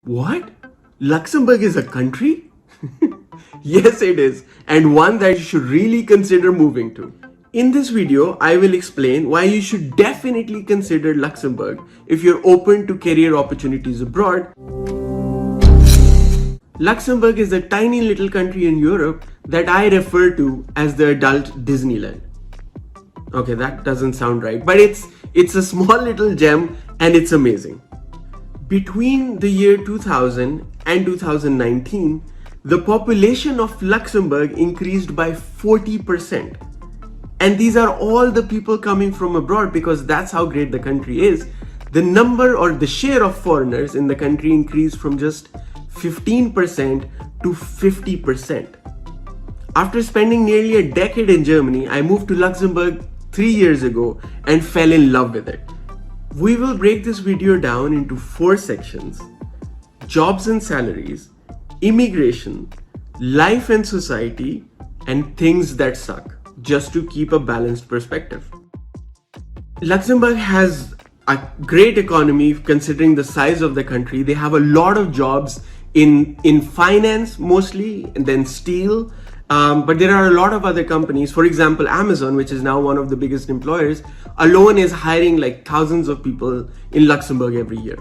What? Luxembourg is a country? Yes, it is, and one that you should really consider moving to. In this video, I will explain why you should definitely consider Luxembourg if you're open to career opportunities abroad. Luxembourg is a tiny little country in Europe that I refer to as the adult Disneyland. Okay, that doesn't sound right, but it's a small little gem and it's amazing. Between the year 2000 and 2019, the population of Luxembourg increased by 40%. And these are all the people coming from abroad because that's how great the country is. The number or the share of foreigners in the country increased from just 15% to 50%. After spending nearly a decade in Germany, I moved to Luxembourg 3 years ago and fell in love with it. We will break this video down into 4 sections: jobs and salaries, immigration, life and society, and things that suck, just to keep a balanced perspective. Luxembourg has a great economy considering the size of the country. They have a lot of jobs in finance mostly, and then steel. But there are a lot of other companies. For example, Amazon, which is now one of the biggest employers, alone is hiring like thousands of people in Luxembourg every year.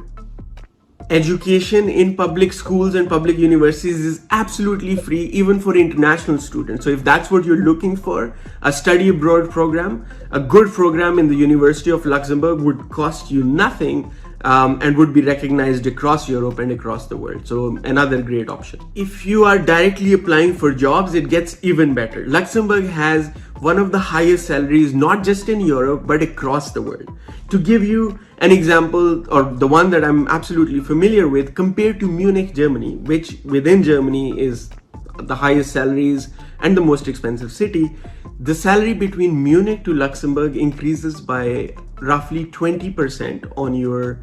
Education in public schools and public universities is absolutely free, even for international students. So if that's what you're looking for, a study abroad program, a good program in the University of Luxembourg would cost you nothing. And would be recognized across Europe and across the world. So another great option. If you are directly applying for jobs, it gets even better. Luxembourg has one of the highest salaries, not just in Europe, but across the world. To give you an example, or the one that I'm absolutely familiar with, compared to Munich, Germany, which within Germany is the highest salaries and the most expensive city, the salary between Munich to Luxembourg increases by roughly 20% on your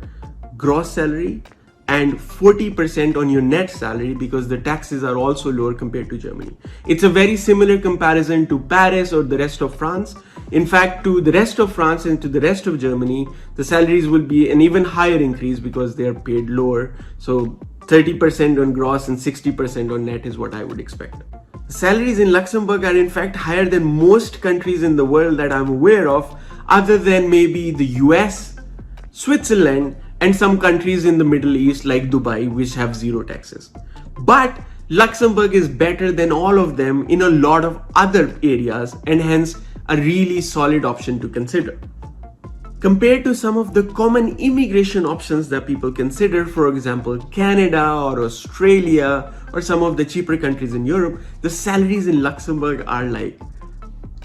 gross salary and 40% on your net salary, because the taxes are also lower compared to Germany. It's a very similar comparison to Paris or the rest of France. In fact, to the rest of France and to the rest of Germany, the salaries will be an even higher increase because they are paid lower. So 30% on gross and 60% on net is what I would expect. Salaries in Luxembourg are in fact higher than most countries in the world that I'm aware of, other than maybe the US, Switzerland, and some countries in the Middle East like Dubai, which have zero taxes. But Luxembourg is better than all of them in a lot of other areas, and hence a really solid option to consider. Compared to some of the common immigration options that people consider, for example, Canada or Australia or some of the cheaper countries in Europe, the salaries in Luxembourg are like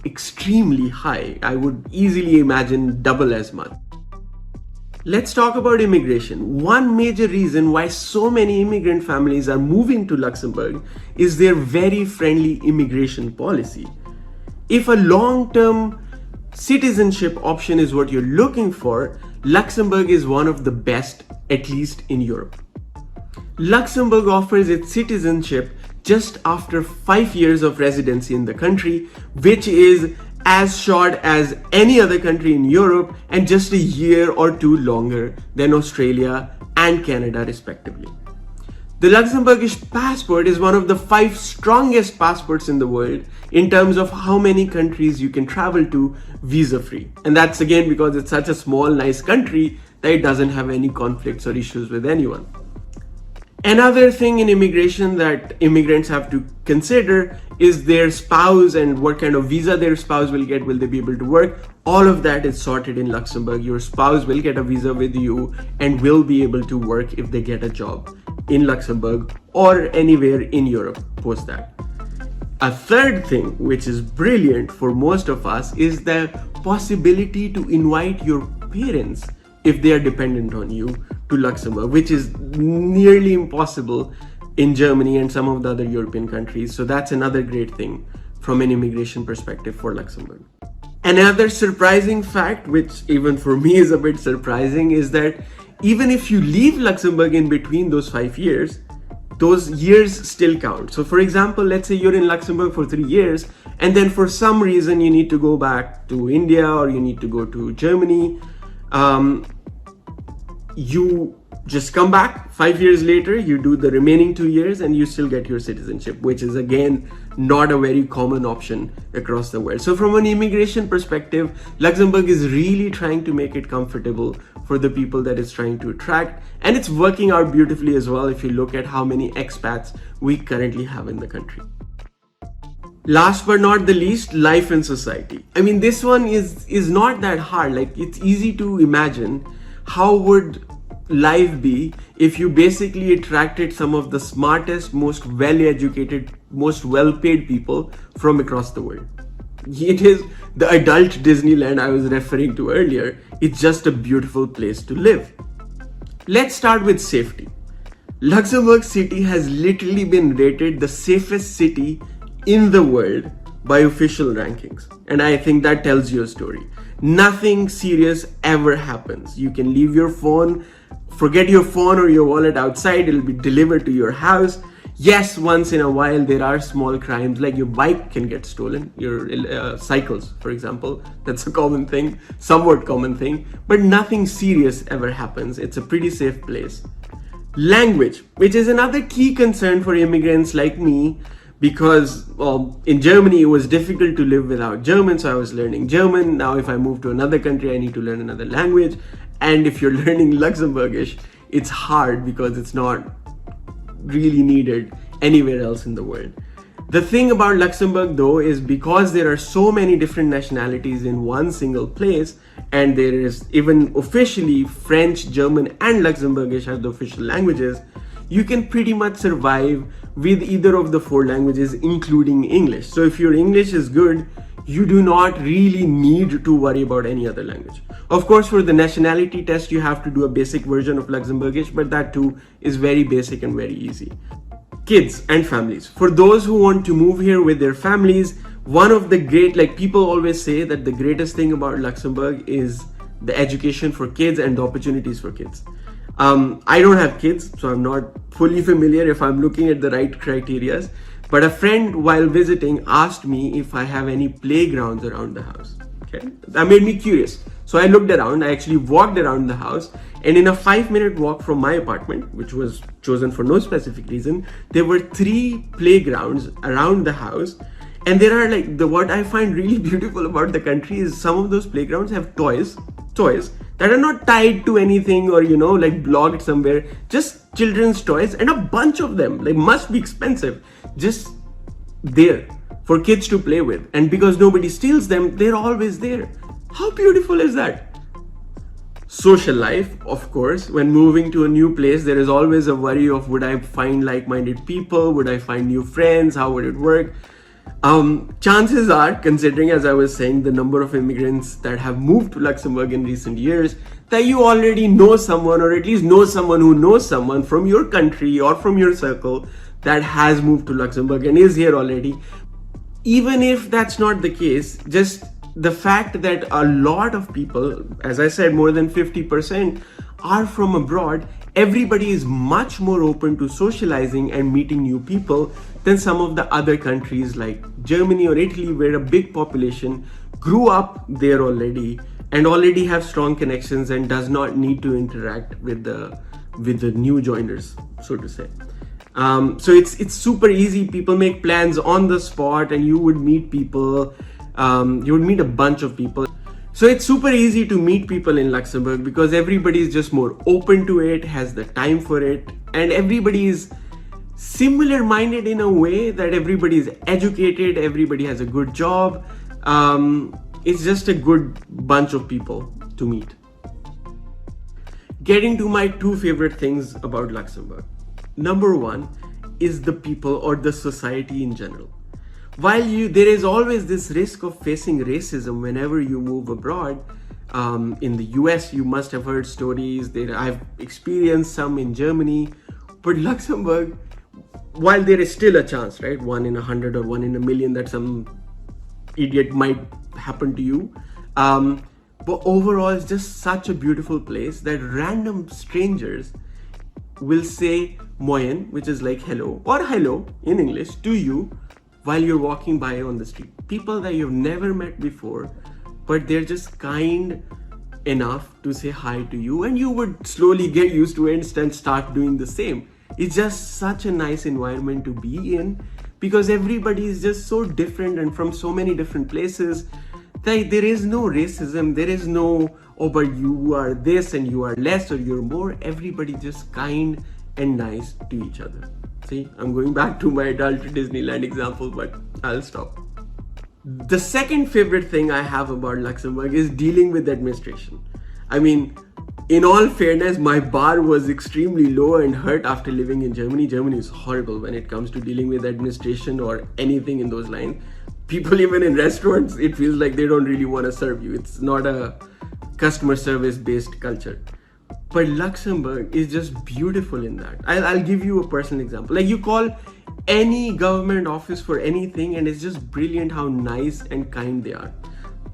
extremely high. I would easily imagine double as much. Let's talk about immigration. One major reason why so many immigrant families are moving to Luxembourg is their very friendly immigration policy. If a long-term citizenship option is what you're looking for, Luxembourg is one of the best, at least in Europe. Luxembourg offers its citizenship just after 5 years of residency in the country, which is as short as any other country in Europe and just a year or two longer than Australia and Canada respectively. The Luxembourgish passport is one of the 5 strongest passports in the world in terms of how many countries you can travel to visa-free. And that's again because it's such a small, nice country that it doesn't have any conflicts or issues with anyone. Another thing in immigration that immigrants have to consider is their spouse and what kind of visa their spouse will get. Will they be able to work? All of that is sorted in Luxembourg. Your spouse will get a visa with you and will be able to work if they get a job in Luxembourg or anywhere in Europe post that. A third thing, which is brilliant for most of us, is the possibility to invite your parents if they are dependent on you to Luxembourg, which is nearly impossible in Germany and some of the other European countries. So that's another great thing from an immigration perspective for Luxembourg. Another surprising fact, which even for me is a bit surprising, is that even if you leave Luxembourg in between those 5 years, those years still count. So for example, let's say you're in Luxembourg for 3 years and then for some reason you need to go back to India or you need to go to Germany. You Just come back 5 years later, you do the remaining 2 years, and you still get your citizenship, which is again not a very common option across the world. So from an immigration perspective, Luxembourg is really trying to make it comfortable for the people that it's trying to attract, and it's working out beautifully as well if you look at how many expats we currently have in the country. Last but not the least, life in society. I mean, this one is not that hard. Like, it's easy to imagine how would life be if you basically attracted some of the smartest, most well-educated, most well-paid people from across the world. It is the adult Disneyland I was referring to earlier. It's just a beautiful place to live. Let's start with safety. Luxembourg City has literally been rated the safest city in the world by official rankings, and I think that tells you a story. Nothing serious ever happens. You can leave your phone, forget your phone or your wallet outside, it'll be delivered to your house. Yes, once in a while there are small crimes, like your bike can get stolen, your cycles, for example. That's a common thing, somewhat common thing, but nothing serious ever happens. It's a pretty safe place. Language, which is another key concern for immigrants like me, because in Germany it was difficult to live without German, so I was learning German. Now if I move to another country, I need to learn another language, and if you're learning Luxembourgish, it's hard because it's not really needed anywhere else in the world. The thing about Luxembourg though is because there are so many different nationalities in one single place, and there is even officially French, German and Luxembourgish as the official languages, you can pretty much survive with either of the 4 languages, including English. So if your English is good, you do not really need to worry about any other language. Of course, for the nationality test, you have to do a basic version of Luxembourgish, but that too is very basic and very easy. Kids and families. For those who want to move here with their families, one of the great, like people always say that the greatest thing about Luxembourg is the education for kids and the opportunities for kids. I don't have kids, so I'm not fully familiar if I'm looking at the right criterias, but a friend while visiting asked me if I have any playgrounds around the house. Okay, that made me curious. So I looked around, I actually walked around the house, and in a 5-minute walk from my apartment, which was chosen for no specific reason, there were 3 playgrounds around the house. And there are what I find really beautiful about the country is some of those playgrounds have toys that are not tied to anything or blocked somewhere, just children's toys, and a bunch of them, must be expensive, just there for kids to play with. And because nobody steals them, they're always there. How beautiful is that? Social life, of course, when moving to a new place, there is always a worry of, would I find like-minded people? Would I find new friends? How would it work? Chances are, considering, as I was saying, the number of immigrants that have moved to Luxembourg in recent years, that you already know someone, or at least know someone who knows someone from your country or from your circle that has moved to Luxembourg and is here already. Even if that's not the case, just the fact that a lot of people, as I said, more than 50% are from abroad, everybody is much more open to socializing and meeting new people than some of the other countries like Germany or Italy, where a big population grew up there already and already have strong connections and does not need to interact with the new joiners, so to say. So it's super easy. People make plans on the spot, and you would meet people. You would meet a bunch of people. So it's super easy to meet people in Luxembourg because everybody is just more open to it, has the time for it, and everybody is similar minded in a way that everybody is educated, everybody has a good job. It's just a good bunch of people to meet. Getting to my 2 favorite things about Luxembourg. Number 1 is the people or the society in general. While there is always this risk of facing racism whenever you move abroad, in the US you must have heard stories that I've experienced some in Germany, but Luxembourg, while there is still a chance, right, 1 in 100 or 1 in a million that some idiot might happen to you, but overall it's just such a beautiful place that random strangers will say moyen, which is like hello, or hello in English, to you while you're walking by on the street. People that you've never met before, but they're just kind, enough to say hi to you, and you would slowly get used to it and start doing the same. It's just such a nice environment to be in because everybody is just so different and from so many different places. Like, there is no racism, there is no, oh, but you are this and you are less or you're more. Everybody just kind and nice to each other. See, I'm going back to my adult Disneyland example, but I'll stop. The second favorite thing I have about Luxembourg is dealing with administration. I mean, in all fairness, my bar was extremely low and hurt after living in Germany. Germany is horrible when it comes to dealing with administration or anything in those lines. People, even in restaurants, it feels like they don't really want to serve you. It's not a customer service based culture. But Luxembourg is just beautiful in that. I'll give you a personal example. Like, you call any government office for anything and it's just brilliant how nice and kind they are.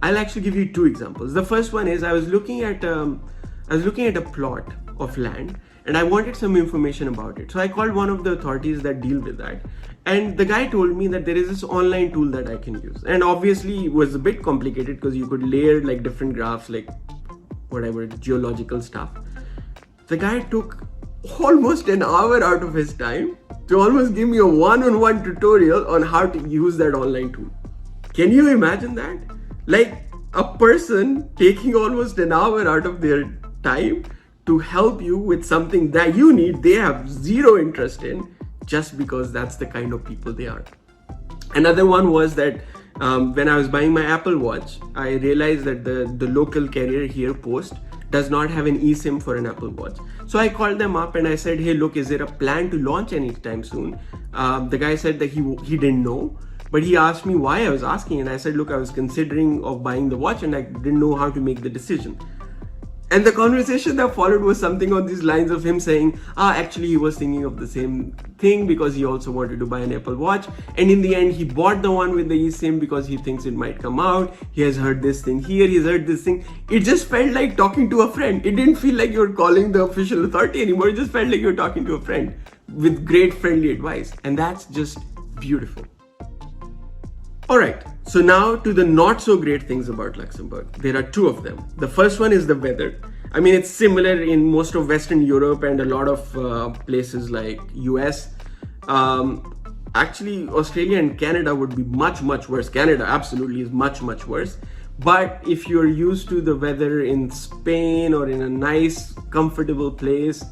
I'll actually give you two examples. The first one is I was looking at a plot of land and I wanted some information about it. So I called one of the authorities that deal with that. And the guy told me that there is this online tool that I can use. And obviously it was a bit complicated because you could layer like different graphs, like whatever, geological stuff. The guy took almost an hour out of his time to almost give me a one-on-one tutorial on how to use that online tool. Can you imagine that? Like, a person taking almost an hour out of their time to help you with something that you need, they have zero interest in, just because that's the kind of people they are. Another one was that when I was buying my Apple Watch, I realized that the local carrier here, Post, does not have an eSIM for an Apple Watch. So I called them up and I said, hey, look, is there a plan to launch anytime soon? The guy said that he didn't know, but he asked me why I was asking. And I said, look, I was considering of buying the watch and I didn't know how to make the decision. And the conversation that followed was something on these lines of him saying, actually he was thinking of the same thing because he also wanted to buy an Apple Watch. And in the end, he bought the one with the eSIM because he thinks it might come out. He has heard this thing here, he's heard this thing. It just felt like talking to a friend. It didn't feel like you're calling the official authority anymore. It just felt like you're talking to a friend with great friendly advice. And that's just beautiful. All right, so now to the not so great things about Luxembourg. There are two of them. The first one is the weather. I mean, it's similar in most of Western Europe and a lot of places like US. Actually, Australia and Canada would be much, much worse. Canada absolutely is much, much worse. But if you're used to the weather in Spain or in a nice, comfortable place,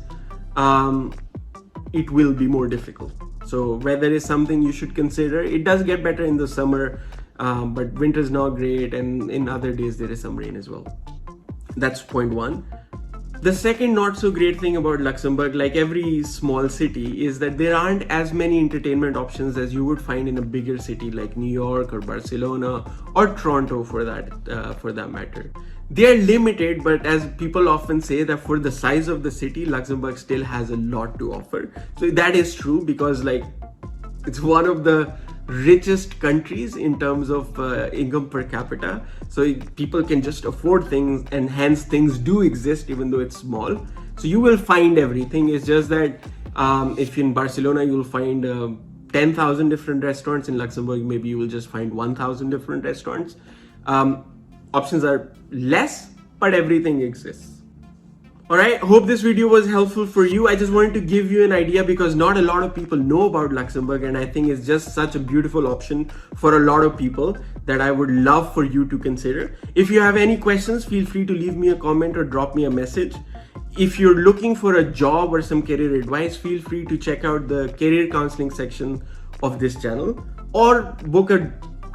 it will be more difficult. So weather is something you should consider. It does get better in the summer, but winter is not great, and in other days there is some rain as well. That's point one. The second not so great thing about Luxembourg, like every small city, is that there aren't as many entertainment options as you would find in a bigger city like New York or Barcelona or Toronto for that matter. They are limited, but as people often say, that for the size of the city, Luxembourg still has a lot to offer. So that is true because like it's one of the richest countries in terms of income per capita. So people can just afford things, and hence things do exist even though it's small. So you will find everything. It's just that if in Barcelona you'll find 10,000 different restaurants, in Luxembourg maybe you will just find 1,000 different restaurants. Options are less, but everything exists. Alright, hope this video was helpful for you. I just wanted to give you an idea because not a lot of people know about Luxembourg, and I think it's just such a beautiful option for a lot of people that I would love for you to consider. If you have any questions, feel free to leave me a comment or drop me a message. If you're looking for a job or some career advice, feel free to check out the career counseling section of this channel, or book a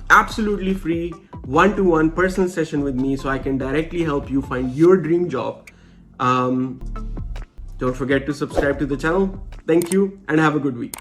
absolutely free one-to-one personal session with me so I can directly help you find your dream job. Don't forget to subscribe to the channel. Thank you and have a good week.